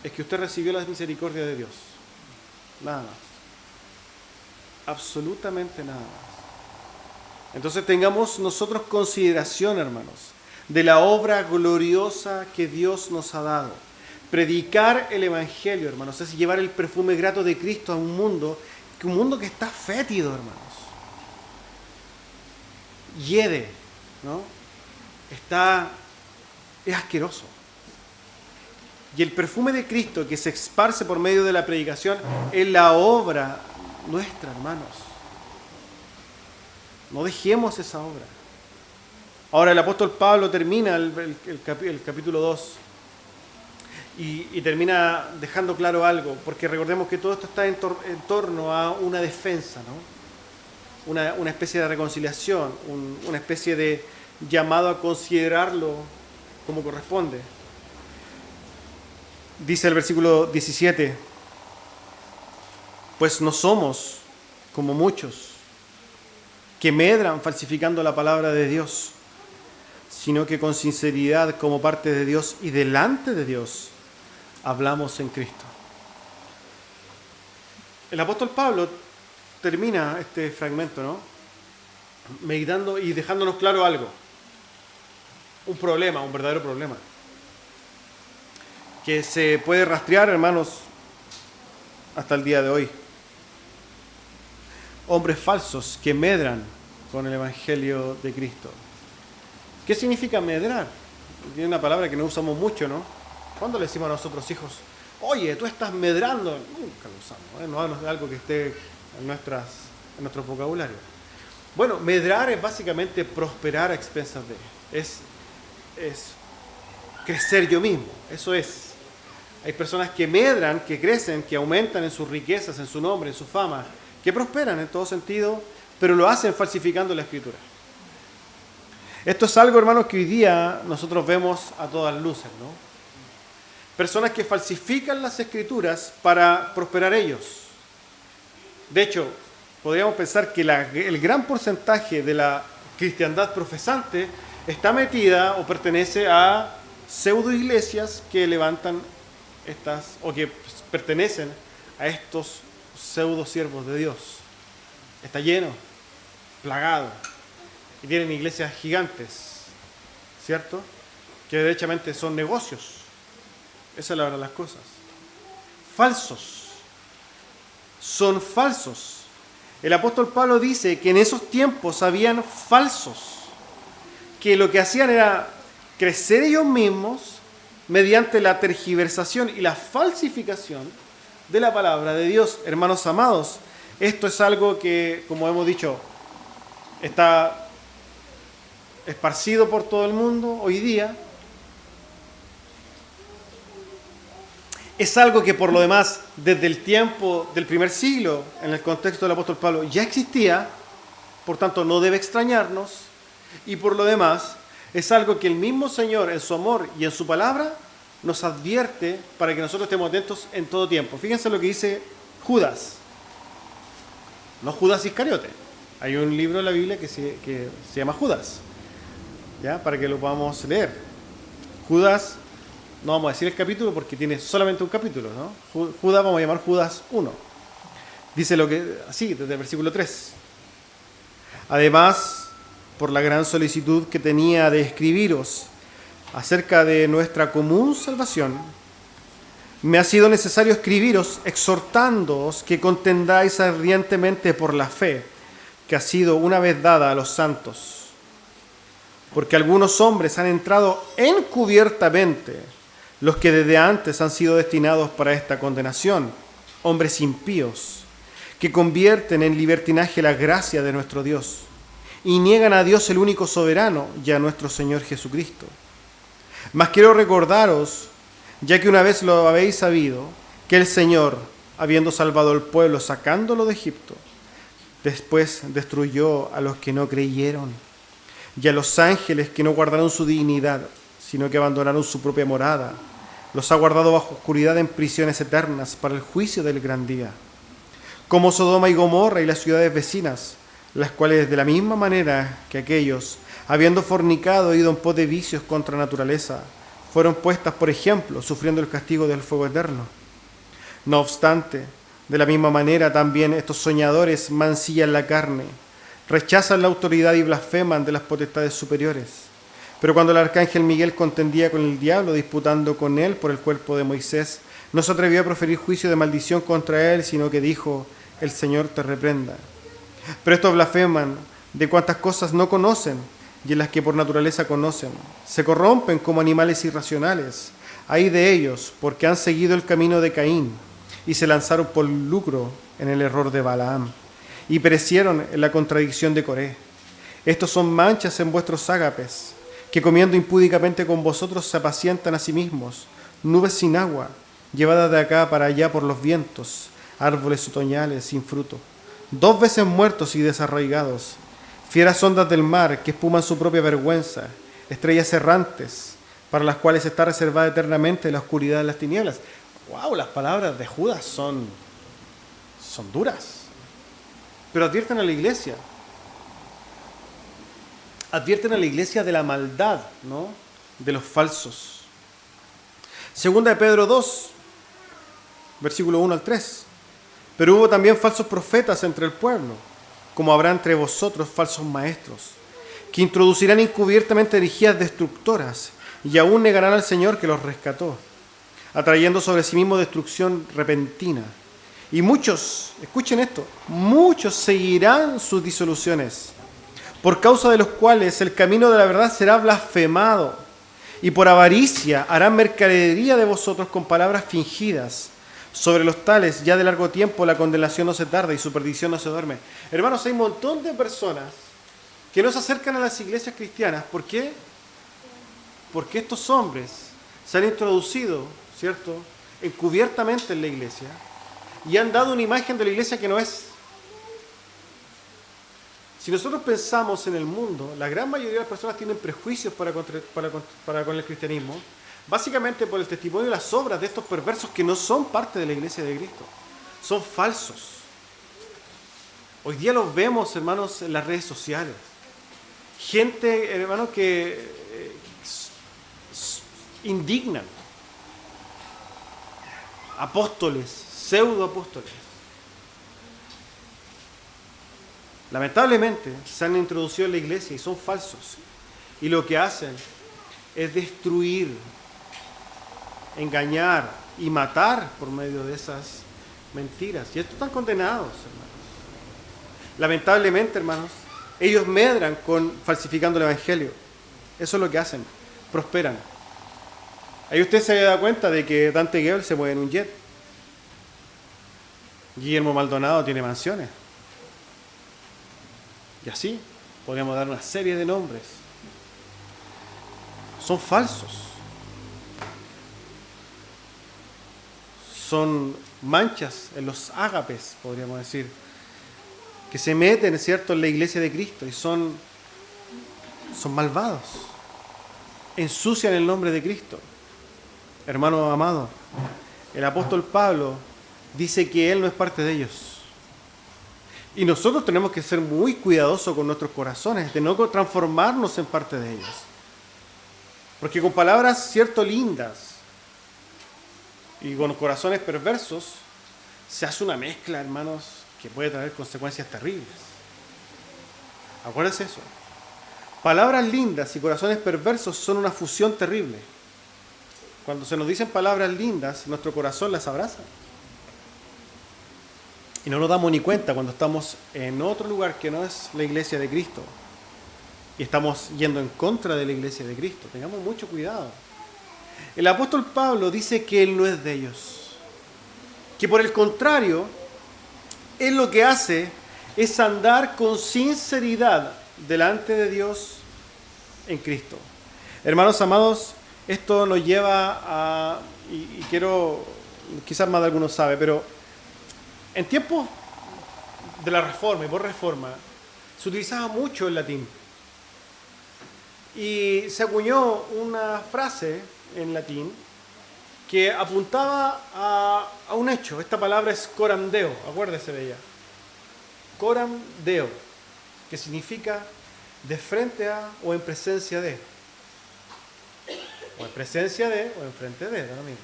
es que usted recibió la misericordia de Dios. Nada más. Absolutamente nada más. Entonces tengamos nosotros consideración, hermanos, de la obra gloriosa que Dios nos ha dado. Predicar el Evangelio, hermanos, es llevar el perfume grato de Cristo a un mundo que está fétido, hermanos. Hiede, ¿no? Es asqueroso. Y el perfume de Cristo que se esparce por medio de la predicación es la obra nuestra, hermanos. No dejemos esa obra. Ahora el apóstol Pablo termina el capítulo 2 y termina dejando claro algo, porque recordemos que todo esto está en torno a una defensa, ¿no? Una especie de reconciliación, una especie de llamado a considerarlo como corresponde. Dice el versículo 17, pues no somos como muchos que medran falsificando la palabra de Dios, sino que con sinceridad como parte de Dios y delante de Dios hablamos en Cristo. El apóstol Pablo termina este fragmento, ¿no? Meditando y dejándonos claro algo. Un problema, un verdadero problema. Que se puede rastrear, hermanos, hasta el día de hoy. Hombres falsos que medran con el Evangelio de Cristo. ¿Qué significa medrar? Es una palabra que no usamos mucho, ¿no? ¿Cuándo le decimos a nuestros hijos, oye, tú estás medrando? Nunca lo usamos, ¿eh? No hablamos de algo que esté en nuestro vocabulario. Bueno, medrar es básicamente prosperar a expensas de. Es crecer yo mismo, eso es. Hay personas que medran, que crecen, que aumentan en sus riquezas, en su nombre, en su fama, que prosperan en todo sentido, pero lo hacen falsificando la Escritura. Esto es algo, hermanos, que hoy día nosotros vemos a todas luces, ¿no? Personas que falsifican las Escrituras para prosperar ellos. De hecho, podríamos pensar que el gran porcentaje de la cristiandad profesante está metida o pertenece a pseudo iglesias que levantan o que pertenecen a estos pseudo siervos de Dios. Está lleno, plagado, y tienen iglesias gigantes, ¿cierto? Que derechamente son negocios. Esa es la verdad de las cosas. Falsos. Son falsos. El apóstol Pablo dice que en esos tiempos habían falsos, que lo que hacían era crecer ellos mismos mediante la tergiversación y la falsificación de la palabra de Dios. Hermanos amados, esto es algo que, como hemos dicho, está esparcido por todo el mundo hoy día. Es algo que por lo demás, desde el tiempo del primer siglo, en el contexto del apóstol Pablo, ya existía, por tanto no debe extrañarnos, y por lo demás, es algo que el mismo Señor, en su amor y en su palabra, nos advierte para que nosotros estemos atentos en todo tiempo. Fíjense lo que dice Judas, no Judas Iscariote. Hay un libro de la Biblia que se llama Judas, ¿ya? Para que lo podamos leer. Judas, no vamos a decir el capítulo porque tiene solamente un capítulo, ¿no? Judas vamos a llamar Judas 1. Dice lo que así, desde el versículo 3. Además, por la gran solicitud que tenía de escribiros acerca de nuestra común salvación, me ha sido necesario escribiros exhortándoos que contendáis ardientemente por la fe que ha sido una vez dada a los santos. Porque algunos hombres han entrado encubiertamente, los que desde antes han sido destinados para esta condenación, hombres impíos, que convierten en libertinaje la gracia de nuestro Dios y niegan a Dios el único soberano y a nuestro Señor Jesucristo. Mas quiero recordaros, ya que una vez lo habéis sabido, que el Señor, habiendo salvado al pueblo sacándolo de Egipto, después destruyó a los que no creyeron y a los ángeles que no guardaron su dignidad, sino que abandonaron su propia morada. Los ha guardado bajo oscuridad en prisiones eternas para el juicio del gran día. Como Sodoma y Gomorra y las ciudades vecinas, las cuales de la misma manera que aquellos, habiendo fornicado e ido en pos de vicios contra naturaleza, fueron puestas por ejemplo, sufriendo el castigo del fuego eterno. No obstante, de la misma manera también estos soñadores mancillan la carne, rechazan la autoridad y blasfeman de las potestades superiores. Pero cuando el arcángel Miguel contendía con el diablo, disputando con él por el cuerpo de Moisés, no se atrevió a proferir juicio de maldición contra él, sino que dijo: el Señor te reprenda. Pero estos blasfeman de cuantas cosas no conocen y en las que por naturaleza conocen. Se corrompen como animales irracionales. Ay de ellos, porque han seguido el camino de Caín y se lanzaron por lucro en el error de Balaam y perecieron en la contradicción de Coré. Estos son manchas en vuestros ágapes, que comiendo impúdicamente con vosotros se apacientan a sí mismos, nubes sin agua, llevadas de acá para allá por los vientos, árboles otoñales sin fruto, 2 veces muertos y desarraigados, fieras ondas del mar que espuman su propia vergüenza, estrellas errantes, para las cuales está reservada eternamente la oscuridad de las tinieblas. ¡Wow! Las palabras de Judas son duras, pero advierten a la iglesia. Advierten a la iglesia de la maldad, ¿no?, de los falsos. Segunda de Pedro 2, versículo 1 al 3. Pero hubo también falsos profetas entre el pueblo, como habrá entre vosotros falsos maestros, que introducirán encubiertamente herejías destructoras y aún negarán al Señor que los rescató, atrayendo sobre sí mismo destrucción repentina. Y muchos, escuchen esto, muchos seguirán sus disoluciones, por causa de los cuales el camino de la verdad será blasfemado, y por avaricia harán mercadería de vosotros con palabras fingidas. Sobre los tales, ya de largo tiempo, la condenación no se tarda y su perdición no se duerme. Hermanos, hay un montón de personas que no se acercan a las iglesias cristianas. ¿Por qué? Porque estos hombres se han introducido, ¿cierto?, encubiertamente en la iglesia y han dado una imagen de la iglesia que no es. Si nosotros pensamos en el mundo, la gran mayoría de las personas tienen prejuicios para con el cristianismo, básicamente por el testimonio y las obras de estos perversos que no son parte de la iglesia de Cristo. Son falsos. Hoy día los vemos, hermanos, en las redes sociales. Gente, hermanos, que indignan. Apóstoles, pseudoapóstoles. Lamentablemente se han introducido en la iglesia y son falsos. Y lo que hacen es destruir, engañar y matar por medio de esas mentiras. Y estos están condenados, hermanos. Lamentablemente, hermanos, ellos medran falsificando el evangelio. Eso es lo que hacen. Prosperan. Ahí usted se da cuenta de que Dante Gebel se mueve en un jet. Guillermo Maldonado tiene mansiones. Y así podríamos dar una serie de nombres. Son falsos. Son manchas en los ágapes, podríamos decir, que se meten, ¿cierto?, en la iglesia de Cristo y son malvados. Ensucian el nombre de Cristo. Hermano amado, el apóstol Pablo dice que él no es parte de ellos. Y nosotros tenemos que ser muy cuidadosos con nuestros corazones, de no transformarnos en parte de ellos. Porque con palabras, cierto, lindas y con corazones perversos, se hace una mezcla, hermanos, que puede traer consecuencias terribles. Acuérdense eso. Palabras lindas y corazones perversos son una fusión terrible. Cuando se nos dicen palabras lindas, nuestro corazón las abraza. Y no nos damos ni cuenta cuando estamos en otro lugar que no es la iglesia de Cristo. Y estamos yendo en contra de la iglesia de Cristo. Tengamos mucho cuidado. El apóstol Pablo dice que él no es de ellos. Que por el contrario, él lo que hace es andar con sinceridad delante de Dios en Cristo. Hermanos amados, esto nos lleva a, y quiero, quizás más de algunos sabe, pero en tiempos de la Reforma y por Reforma, se utilizaba mucho el latín. Y se acuñó una frase en latín que apuntaba a un hecho. Esta palabra es coram Deo, acuérdese de ella. Coram Deo, que significa de frente a o en presencia de. O en presencia de o en frente de, da lo mismo.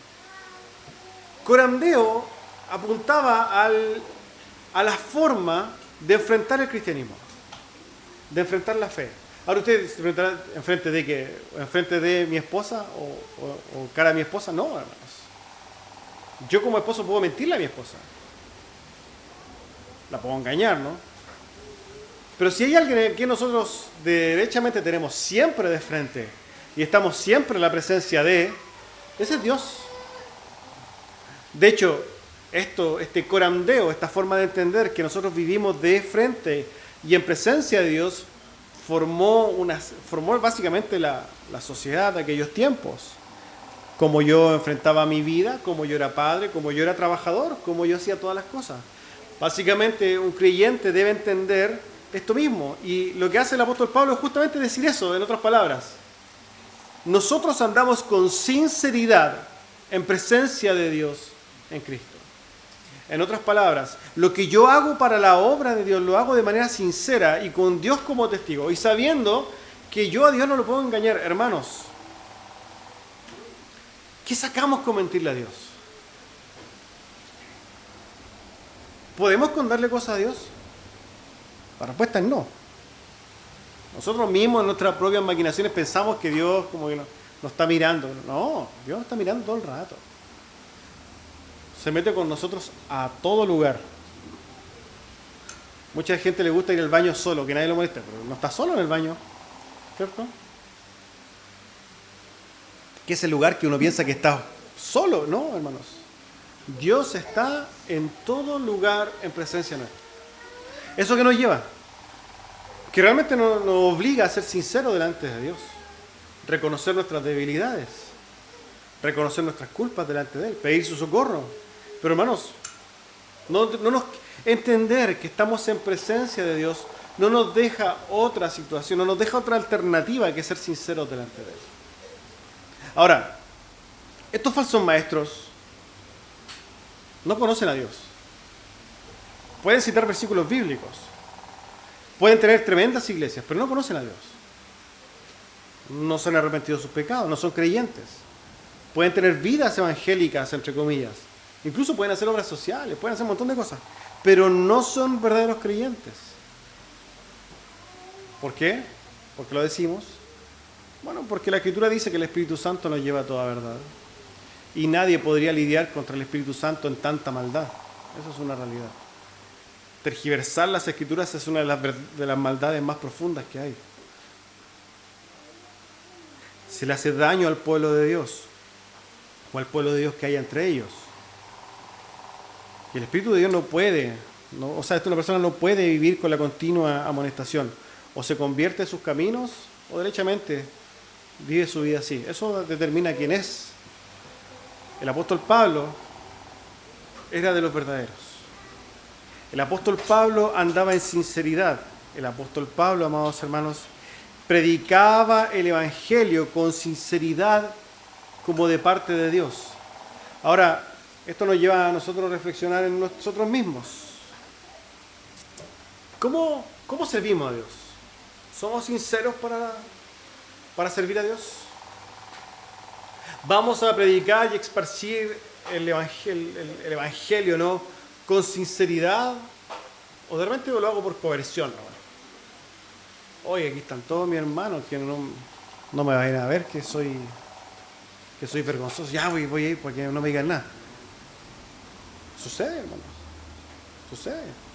Coram Deo apuntaba a la forma de enfrentar el cristianismo, de enfrentar la fe. Ahora usted se enfrentará enfrente de qué, enfrente de mi esposa o cara a mi esposa, no, hermanos. Yo como esposo puedo mentirle a mi esposa, la puedo engañar, ¿no? Pero si hay alguien que nosotros derechamente tenemos siempre de frente y estamos siempre en la presencia de, ese es Dios. De hecho, este coram Deo, esta forma de entender que nosotros vivimos de frente y en presencia de Dios, formó básicamente la sociedad de aquellos tiempos. Cómo yo enfrentaba mi vida, cómo yo era padre, cómo yo era trabajador, cómo yo hacía todas las cosas. Básicamente un creyente debe entender esto mismo. Y lo que hace el apóstol Pablo es justamente decir eso, en otras palabras. Nosotros andamos con sinceridad en presencia de Dios en Cristo. En otras palabras, lo que yo hago para la obra de Dios lo hago de manera sincera y con Dios como testigo. Y sabiendo que yo a Dios no lo puedo engañar. Hermanos, ¿qué sacamos con mentirle a Dios? ¿Podemos contarle cosas a Dios? La respuesta es no. Nosotros mismos en nuestras propias maquinaciones pensamos que Dios como que nos está mirando. No, Dios nos está mirando todo el rato. Se mete con nosotros a todo lugar. Mucha gente le gusta ir al baño solo, que nadie lo moleste, pero no está solo en el baño, ¿cierto? Que es el lugar que uno piensa que está solo, ¿no, hermanos? Dios está en todo lugar en presencia nuestra. ¿Eso qué nos lleva? Que realmente nos obliga a ser sinceros delante de Dios, reconocer nuestras debilidades, reconocer nuestras culpas delante de Él, pedir su socorro. Pero hermanos, entender que estamos en presencia de Dios no nos deja otra situación, no nos deja otra alternativa que ser sinceros delante de Él. Ahora, estos falsos maestros no conocen a Dios. Pueden citar versículos bíblicos, pueden tener tremendas iglesias, pero no conocen a Dios. No se han arrepentido de sus pecados, no son creyentes. Pueden tener vidas evangélicas, entre comillas. Incluso pueden hacer obras sociales, pueden hacer un montón de cosas, pero no son verdaderos creyentes. ¿Por qué? ¿Por qué lo decimos? Bueno, porque la Escritura dice que el Espíritu Santo nos lleva a toda verdad. Y nadie podría lidiar contra el Espíritu Santo en tanta maldad. Eso es una realidad. Tergiversar las Escrituras es una de las maldades más profundas que hay. Se le hace daño al pueblo de Dios, o al pueblo de Dios que hay entre ellos. Y el Espíritu de Dios no puede, una persona no puede vivir con la continua amonestación. O se convierte en sus caminos, o derechamente vive su vida así. Eso determina quién es. El apóstol Pablo era de los verdaderos. El apóstol Pablo andaba en sinceridad. El apóstol Pablo, amados hermanos, predicaba el Evangelio con sinceridad como de parte de Dios. Ahora, esto nos lleva a nosotros a reflexionar en nosotros mismos. ¿Cómo servimos a Dios? ¿Somos sinceros para servir a Dios? ¿Vamos a predicar y esparcir el evangelio, ¿no?, con sinceridad? ¿O de repente lo hago por coerción, ¿no? Oye, aquí están todos mis hermanos que no me vayan a ver que soy vergonzoso. Ya voy a ir porque no me digan nada. Sucede, hermanos. Sucede.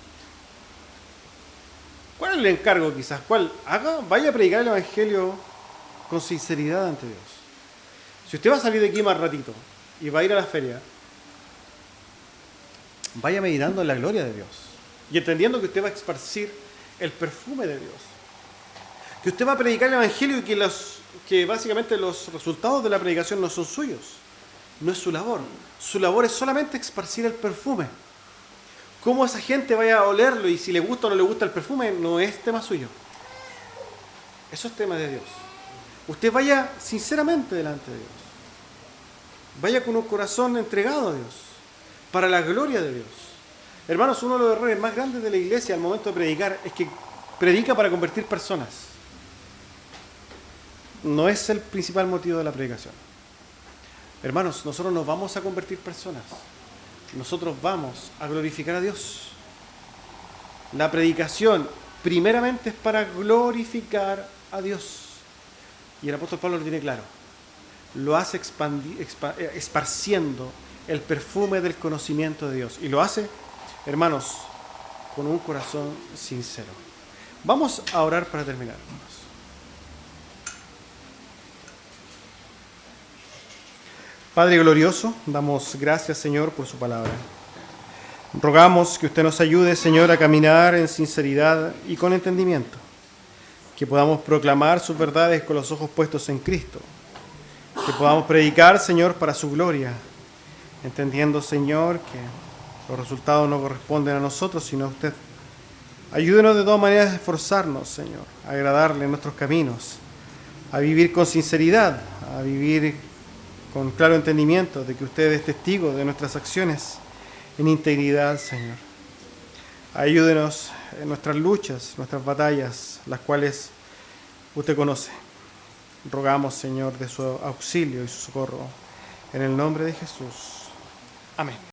¿Cuál es el encargo quizás? Vaya a predicar el Evangelio con sinceridad ante Dios. Si usted va a salir de aquí más ratito y va a ir a la feria, vaya meditando en la gloria de Dios y entendiendo que usted va a esparcir el perfume de Dios. Que usted va a predicar el Evangelio y que básicamente los resultados de la predicación no son suyos. No es su labor. Su labor es solamente esparcir el perfume. Cómo esa gente vaya a olerlo y si le gusta o no le gusta el perfume no es tema suyo. Eso es tema de Dios. Usted vaya sinceramente delante de Dios. Vaya con un corazón entregado a Dios, para la gloria de Dios. Hermanos, uno de los errores más grandes de la iglesia al momento de predicar es que predica para convertir personas. No es el principal motivo de la predicación. Hermanos, nosotros nos vamos a convertir personas. Nosotros vamos a glorificar a Dios. La predicación primeramente es para glorificar a Dios. Y el apóstol Pablo lo tiene claro. Lo hace esparciendo el perfume del conocimiento de Dios. Y lo hace, hermanos, con un corazón sincero. Vamos a orar para terminar, hermanos. Padre glorioso, damos gracias, Señor, por su palabra. Rogamos que usted nos ayude, Señor, a caminar en sinceridad y con entendimiento. Que podamos proclamar sus verdades con los ojos puestos en Cristo. Que podamos predicar, Señor, para su gloria, entendiendo, Señor, que los resultados no corresponden a nosotros, sino a usted. Ayúdenos de todas maneras a esforzarnos, Señor, a agradarle en nuestros caminos, a vivir con sinceridad, a vivir con claro entendimiento de que usted es testigo de nuestras acciones en integridad, Señor. Ayúdenos en nuestras luchas, nuestras batallas, las cuales usted conoce. Rogamos, Señor, de su auxilio y su socorro. En el nombre de Jesús. Amén.